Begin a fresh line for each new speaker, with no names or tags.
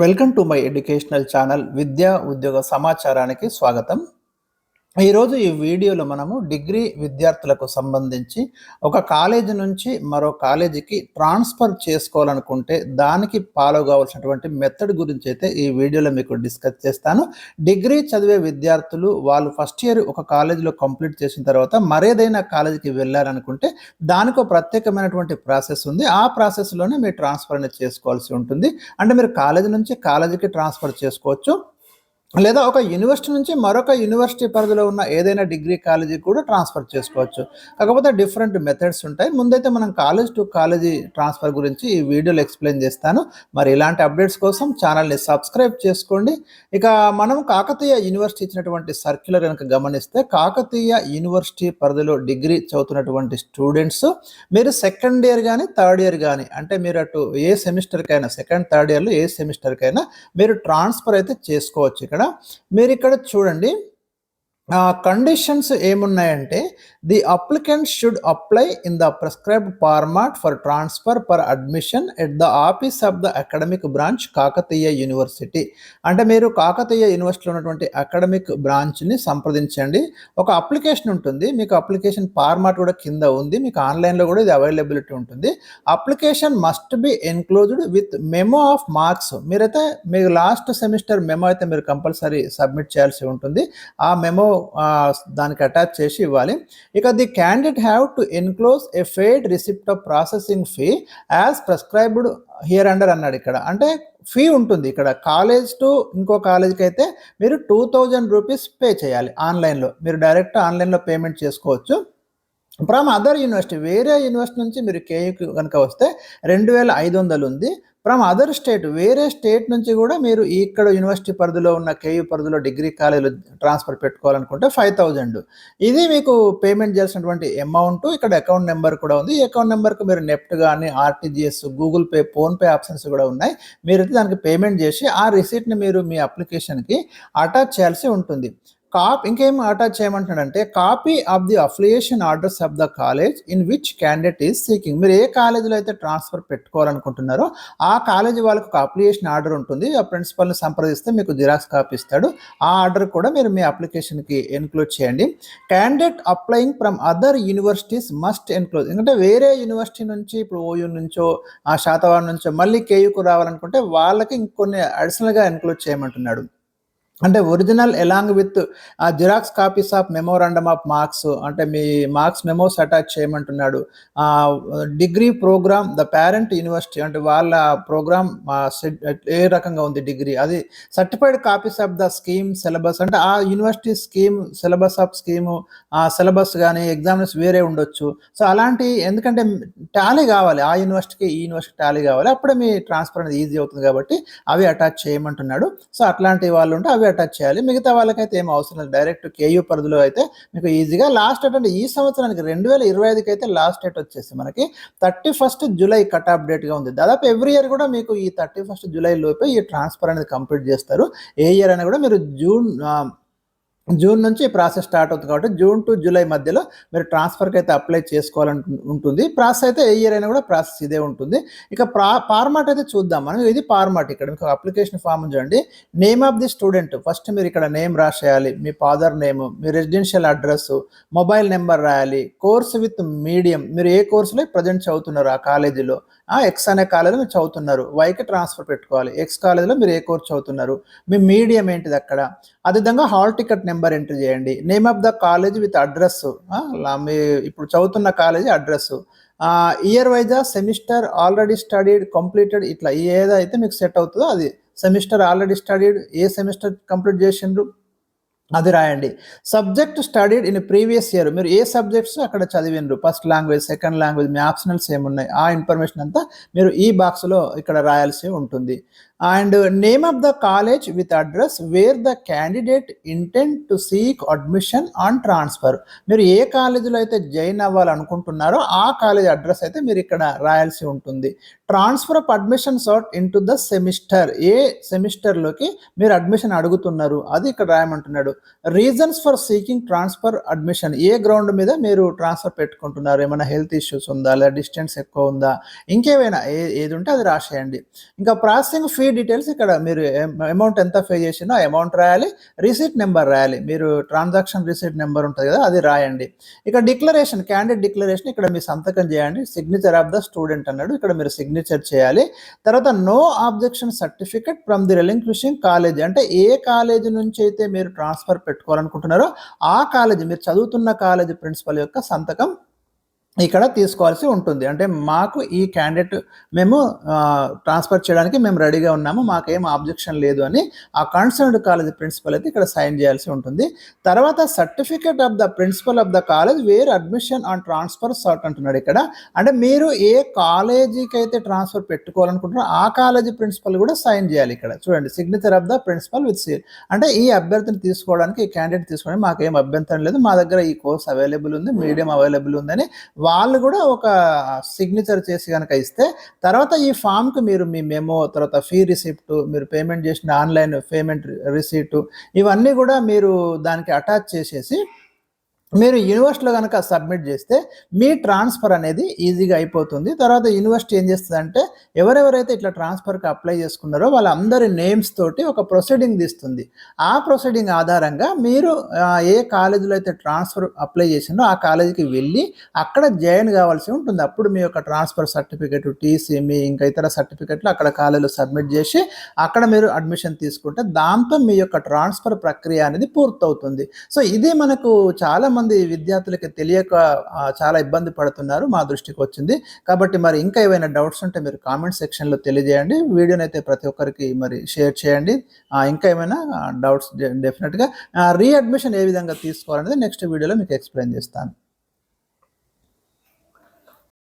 Welcome to my educational channel విద్యా ఉద్యోగ సమాచారానికి స్వాగతం. ఈరోజు ఈ వీడియోలో మనము డిగ్రీ విద్యార్థులకు సంబంధించి ఒక కాలేజీ నుంచి మరో కాలేజీకి ట్రాన్స్ఫర్ చేసుకోవాలనుకుంటే దానికి ఫాలో కావాల్సినటువంటి మెథడ్ గురించి అయితే ఈ వీడియోలో మీకు డిస్కస్ చేస్తాను. డిగ్రీ చదివే విద్యార్థులు వాళ్ళు ఫస్ట్ ఇయర్ ఒక కాలేజీలో కంప్లీట్ చేసిన తర్వాత మరేదైనా కాలేజీకి వెళ్ళాలనుకుంటే దానికి ఒక ప్రత్యేకమైనటువంటి ప్రాసెస్ ఉంది. ఆ ప్రాసెస్లోనే మీరు ట్రాన్స్ఫర్ అనేది చేసుకోవాల్సి ఉంటుంది. అంటే మీరు కాలేజీ నుంచి కాలేజీకి ట్రాన్స్ఫర్ చేసుకోవచ్చు, లేదా ఒక యూనివర్సిటీ నుంచి మరొక యూనివర్సిటీ పరిధిలో ఉన్న ఏదైనా డిగ్రీ కాలేజీకి కూడా ట్రాన్స్ఫర్ చేసుకోవచ్చు. కాకపోతే డిఫరెంట్ మెథడ్స్ ఉంటాయి. ముందైతే మనం కాలేజ్ టు కాలేజీ ట్రాన్స్ఫర్ గురించి ఈ వీడియోలో ఎక్స్ప్లెయిన్ చేస్తాను. మరి ఇలాంటి అప్డేట్స్ కోసం ఛానల్ని సబ్స్క్రైబ్ చేసుకోండి. ఇక మనం కాకతీయ యూనివర్సిటీ ఇచ్చినటువంటి సర్క్యులర్ కనుక గమనిస్తే, కాకతీయ యూనివర్సిటీ పరిధిలో డిగ్రీ చదువుతున్నటువంటి స్టూడెంట్స్ మీరు సెకండ్ ఇయర్ కానీ థర్డ్ ఇయర్ కానీ, అంటే మీరు అటు ఏ సెమిస్టర్కైనా సెకండ్ థర్డ్ ఇయర్లో ఏ సెమిస్టర్కైనా మీరు ట్రాన్స్ఫర్ అయితే చేసుకోవచ్చు. మీరు ఇక్కడ చూడండి, కండిషన్స్ ఏమున్నాయంటే, the applicant should apply in the prescribed format for transfer per admission at the office of the academic branch Kakatiya university. అంటే మీరు కాకతీయ యూనివర్సిటీలో ఉన్నటువంటి అకాడమిక్ బ్రాంచ్ని సంప్రదించండి. ఒక అప్లికేషన్ ఉంటుంది, మీకు అప్లికేషన్ ఫార్మాట్ కూడా కింద ఉంది, మీకు ఆన్లైన్లో కూడా ఇది అవైలబిలిటీ ఉంటుంది. Application must be enclosed with memo of marks. మీరైతే మీకు లాస్ట్ సెమిస్టర్ మెమో అయితే మీరు కంపల్సరీ సబ్మిట్ చేయాల్సి ఉంటుంది. ఆ మెమో దానికి అటాచ్ చేసి ఇవ్వాలి. ఇక the candidate have to enclose a fade receipt of processing fee as prescribed here under అన్నాడు. ఇక్కడ అంటే ఫీ ఉంటుంది. ఇక్కడ కాలేజ్ టు ఇంకో కాలేజ్కి అయితే మీరు 2000 రూపీస్ పే చేయాలి ఆన్లైన్లో. మీరు డైరెక్ట్ ఆన్లైన్లో పేమెంట్ చేసుకోవచ్చు. ఫ్రమ్ అదర్ యూనివర్సిటీ, వేరే యూనివర్సిటీ నుంచి మీరు కేయూకి కనుక వస్తే 2500 ఉంది. ఫ్రమ్ అదర్ స్టేట్, వేరే స్టేట్ నుంచి కూడా మీరు ఇక్కడ యూనివర్సిటీ పరిధిలో ఉన్న కేయూ పరిధిలో డిగ్రీ కాలేజీలో ట్రాన్స్ఫర్ పెట్టుకోవాలనుకుంటే 5000. ఇది మీకు పేమెంట్ చేయాల్సినటువంటి అమౌంట్. ఇక్కడ అకౌంట్ నెంబర్ కూడా ఉంది. ఈ అకౌంట్ నెంబర్కి మీరు నెఫ్ట్ కానీ RTGS, Google pay, PhonePe options కూడా ఉన్నాయి. మీరైతే దానికి పేమెంట్ చేసి ఆ రిసీట్ని మీరు మీ అప్లికేషన్కి అటాచ్ చేయాల్సి ఉంటుంది. ఇంకేం అటాచ్ చేయమంటున్నాడంటే, copy of the affiliation orders of the college in which candidate is seeking. మీరు ఏ కాలేజీలో అయితే ట్రాన్స్ఫర్ పెట్టుకోవాలనుకుంటున్నారో ఆ కాలేజీ వాళ్ళకి ఒక అప్లికేషన్ ఆర్డర్ ఉంటుంది. ఆ ప్రిన్సిపల్ని సంప్రదిస్తే మీకు జిరాక్స్ కాపీ ఇస్తాడు. ఆ ఆర్డర్ కూడా మీరు మీ అప్లికేషన్కి ఎన్క్లూడ్ చేయండి. Candidate applying from other universities must enclose. ఎందుకంటే వేరే యూనివర్సిటీ నుంచి, ఇప్పుడు ఓయూ నుంచో ఆ శాతవాడ నుంచో మళ్ళీ కేయూకు రావాలనుకుంటే వాళ్ళకి ఇంకొన్ని అడిషనల్గా ఎన్క్లూడ్ చేయమంటున్నాడు. అంటే original along with xerox copies of memorandum of marks, అంటే మీ మార్క్స్ మెమోస్ అటాచ్ చేయమంటున్నాడు. Degree programme the parent university, అంటే వాళ్ళ ప్రోగ్రామ్ ఏ రకంగా ఉంది డిగ్రీ, అది certified copies of the scheme syllabus, అంటే ఆ university scheme syllabus of scheme syllabus కానీ ఎగ్జామ్స్ వేరే ఉండొచ్చు. సో అలాంటి, ఎందుకంటే టాలీ కావాలి, ఆ యూనివర్సిటీకి ఈ యూనివర్సిటీ టాలీ కావాలి, అప్పుడే మీ ట్రాన్స్ఫర్ అనేది ఈజీ అవుతుంది కాబట్టి అవి అటాచ్ చేయమంటున్నాడు. సో అట్లాంటి వాళ్ళు ఉంటే అవి అటాచ్ చేయాలి. మిగతా వాళ్ళకైతే ఏం అవసరం లేదు. డైరెక్ట్ కేయూ పరిధిలో అయితే మీకు ఈజీగా లాస్ట్ డేట్, అంటే ఈ సంవత్సరానికి 2025కి అయితే లాస్ట్ డేట్ వచ్చేసి మనకి 31 జూలై కట్ ఆఫ్ డేట్గా ఉంది. దాదాపు ఎవ్రీ ఇయర్ కూడా మీకు ఈ 31 జూలై లోపే ఈ ట్రాన్స్ఫర్ అనేది కంప్లీట్ చేస్తారు. ఏ ఇయర్ అయినా కూడా మీరు జూన్ నుంచి ప్రాసెస్ స్టార్ట్ అవుతుంది కాబట్టి జూన్ టు జూలై మధ్యలో మీరు ట్రాన్స్ఫర్కి అయితే అప్లై చేసుకోవాలని ఉంటుంది. ప్రాసెస్ అయితే ఏ ఇయర్ అయినా కూడా ప్రాసెస్ ఇదే ఉంటుంది. ఇక ఫార్మాట్ అయితే చూద్దాం మనం. ఇది ఫార్మాట్. ఇక్కడ మీకు అప్లికేషన్ ఫామ్ చూడండి. Name of the student, first మీరు ఇక్కడ నేమ్ రాసేయాలి, మీ ఫాదర్ నేమ్, మీ రెసిడెన్షియల్ అడ్రస్, మొబైల్ నెంబర్ రాయాలి, కోర్స్ విత్ మీడియం, మీరు ఏ కోర్సులో ప్రజెంట్ చదువుతున్నారు ఆ కాలేజీలో, ఎక్స్ అనే కాలేజీలో మీరు చదువుతున్నారు, వైకి ట్రాన్స్ఫర్ పెట్టుకోవాలి. ఎక్స్ కాలేజీలో మీరు ఏ కోర్స్ చదువుతున్నారు, మీ మీడియం ఏంటిది అక్కడ. అదేవిధంగా హాల్ టికెట్ నెంబర్ ఎంటర్ చేయండి. Name of the college with address, మీ ఇప్పుడు చదువుతున్న college address, year wise, semester, already studied, completed, ఇట్లా ఏదైతే మీకు సెట్ అవుతుందో అది. సెమిస్టర్ ఆల్రెడీ స్టడీడ్, ఏ సెమిస్టర్ కంప్లీట్ చేసిండ్రు అది రాయండి. Subject studied in previous year, మీరు ఏ సబ్జెక్ట్స్ అక్కడ చదివినరు, ఫస్ట్ లాంగ్వేజ్, సెకండ్ లాంగ్వేజ్, మీ ఆప్షనల్స్ ఏమున్నాయి, ఆ ఇన్ఫర్మేషన్ అంతా మీరు ఈ బాక్స్లో ఇక్కడ రాయాల్సి ఉంటుంది. And name of the college with address wear the candidate intent to seek admission on transfer. మీరు ఏ కాలేజీలో అయితే జాయిన్ అవ్వాలనుకుంటున్నారో ఆ కాలేజ్ అడ్రస్ అయితే మీరు ఇక్కడ రాయాల్సి ఉంటుంది. Transfer of admission sought in to the semester, ఏ సెమిస్టర్లోకి మీరు అడ్మిషన్ అడుగుతున్నారు అది ఇక్కడ రాయమంటున్నాడు. Reasons for seeking transfer admission, ఏ గ్రౌండ్ మీద మీరు ట్రాన్స్ఫర్ పెట్టుకుంటున్నారు, ఏమైనా హెల్త్ ఇష్యూస్ ఉందా, లేదా డిస్టెన్స్ ఎక్కువ ఉందా, ఇంకేమైనా ఏది ఉంటే అది రాసేయండి. ఇంకా ప్రాసెసింగ్ ఫీ డీటెయిల్స్ ఇక్కడ మీరు అమౌంట్ ఎంత పే చేసినో ఆ అమౌంట్ రాయాలి, రిసీట్ నెంబర్ రాయాలి. మీరు ట్రాన్సాక్షన్ రిసీట్ నెంబర్ ఉంటుంది కదా, అది రాయండి. ఇక డిక్లరేషన్, క్యాండిడేట్ డిక్లరేషన్ ఇక్కడ మీ సంతకం చేయండి. సిగ్నేచర్ ఆఫ్ ద స్టూడెంట్ అన్నాడు, ఇక్కడ మీరు సిగ్నేచర్ చేయాలి. తర్వాత no objection certificate from the relinquishing college, అంటే ఏ కాలేజీ నుంచి అయితే మీరు ట్రాన్స్ఫర్ పెట్టుకోవాలనుకుంటున్నారో ఆ కాలేజీ, మీరు చదువుతున్న కాలేజీ ప్రిన్సిపల్ యొక్క సంతకం ఇక్కడ తీసుకోవాల్సి ఉంటుంది. అంటే మాకు ఈ క్యాండిడేట్ మేము ట్రాన్స్ఫర్ చేయడానికి మేము రెడీగా ఉన్నాము, మాకేం ఆబ్జెక్షన్ లేదు అని ఆ కన్సర్న్డ్ కాలేజ్ ప్రిన్సిపల్ అయితే ఇక్కడ సైన్ చేయాల్సి ఉంటుంది. తర్వాత certificate of the principal of the college where admission on transfer sought అంటున్నాడు ఇక్కడ. అంటే మీరు ఏ కాలేజీకి అయితే ట్రాన్స్ఫర్ పెట్టుకోవాలనుకుంటున్నారో ఆ కాలేజీ ప్రిన్సిపల్ కూడా సైన్ చేయాలి. ఇక్కడ చూడండి, signature of the principal with seal. అంటే ఈ అభ్యర్థిని తీసుకోవడానికి, ఈ క్యాండిడేట్ తీసుకోవడానికి మాకేం అభ్యంతరం లేదు, మా దగ్గర ఈ కోర్స్ అవైలబుల్ ఉంది, మీడియం అవైలబుల్ ఉందని వాళ్ళు కూడా ఒక సిగ్నేచర్ చేసి కనుక ఇస్తే, తర్వాత ఈ ఫామ్కి మీరు మీ మెమో, తర్వాత ఫీ రిసిప్ట్, మీరు పేమెంట్ చేసిన ఆన్లైన్ పేమెంట్ రిసీటు, ఇవన్నీ కూడా మీరు దానికి అటాచ్ చేసేసి మీరు యూనివర్సిటీలో కనుక సబ్మిట్ చేస్తే మీ ట్రాన్స్ఫర్ అనేది ఈజీగా అయిపోతుంది. తర్వాత యూనివర్సిటీ ఏం చేస్తుందంటే ఎవరెవరైతే ఇట్లా ట్రాన్స్ఫర్కి అప్లై చేసుకున్నారో వాళ్ళందరి నేమ్స్ తోటి ఒక ప్రొసీడింగ్ తీస్తుంది. ఆ ప్రొసీడింగ్ ఆధారంగా మీరు ఏ కాలేజీలో అయితే ట్రాన్స్ఫర్ అప్లై చేసిందో ఆ కాలేజీకి వెళ్ళి అక్కడ జాయిన్ కావాల్సి ఉంటుంది. అప్పుడు మీ యొక్క ట్రాన్స్ఫర్ సర్టిఫికేట్, టీసీ, మీ ఇంకా ఇతర సర్టిఫికేట్లు అక్కడ కాలేజీలో సబ్మిట్ చేసి అక్కడ మీరు అడ్మిషన్ తీసుకుంటే దాంతో మీ యొక్క ట్రాన్స్ఫర్ ప్రక్రియ అనేది పూర్తవుతుంది. సో ఇది మనకు చాలా మంది విద్యార్థులకి తెలియక చాలా ఇబ్బంది పడుతున్నారు, మా దృష్టికి వచ్చింది. కాబట్టి మరి ఇంకా ఏవైనా డౌట్స్ ఉంటే మీరు కామెంట్ సెక్షన్లో తెలియజేయండి. వీడియోని అయితే ప్రతి ఒక్కరికి మరి షేర్ చేయండి. ఇంకా ఏమైనా డౌట్స్ డెఫినెట్గా రీఅడ్మిషన్ ఏ విధంగా తీసుకోవాలనేది నెక్స్ట్ వీడియోలో మీకు ఎక్స్ప్లెయిన్ చేస్తాను.